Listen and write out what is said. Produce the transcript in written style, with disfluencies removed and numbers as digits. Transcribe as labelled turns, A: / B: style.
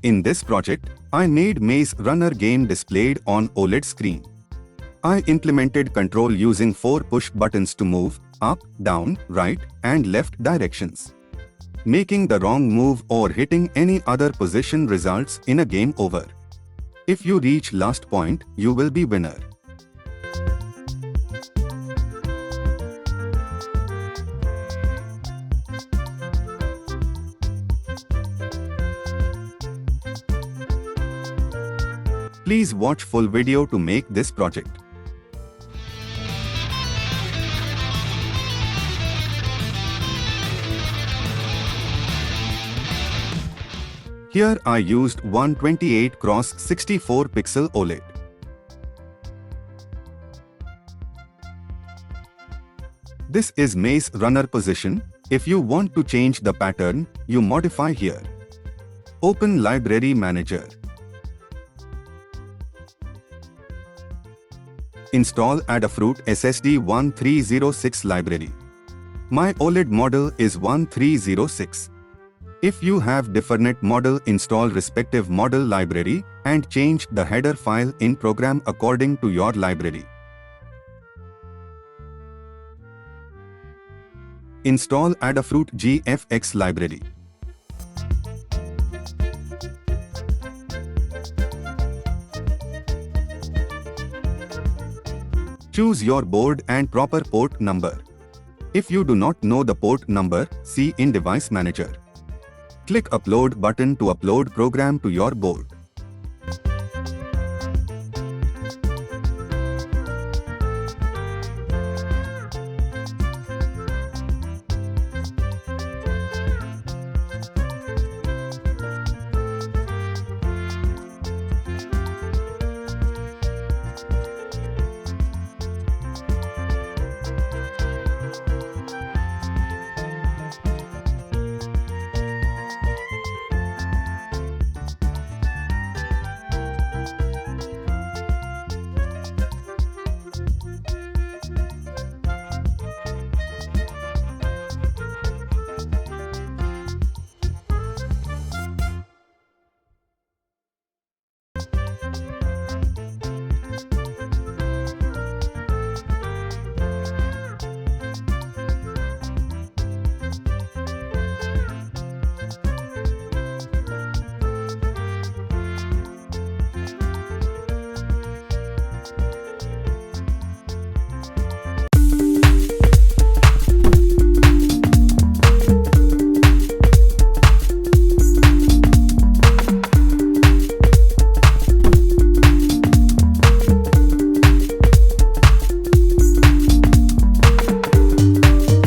A: In this project, I made Maze Runner game displayed on OLED screen. I implemented control using 4 push buttons to move up, down, right, and left directions. Making the wrong move or hitting any other position results in a game over. If you reach last point, you will be winner. Please watch full video to make this project. Here I used 128x64 pixel OLED. This is Maze Runner position. If you want to change the pattern, you modify here. Open Library Manager. Install Adafruit SSD1306 library. My OLED model is 1306. If you have different model, install respective model library and change the header file in program according to your library. Install Adafruit GFX library. Choose your board and proper port number. If you do not know the port number, see in Device Manager. Click Upload button to upload program to your board.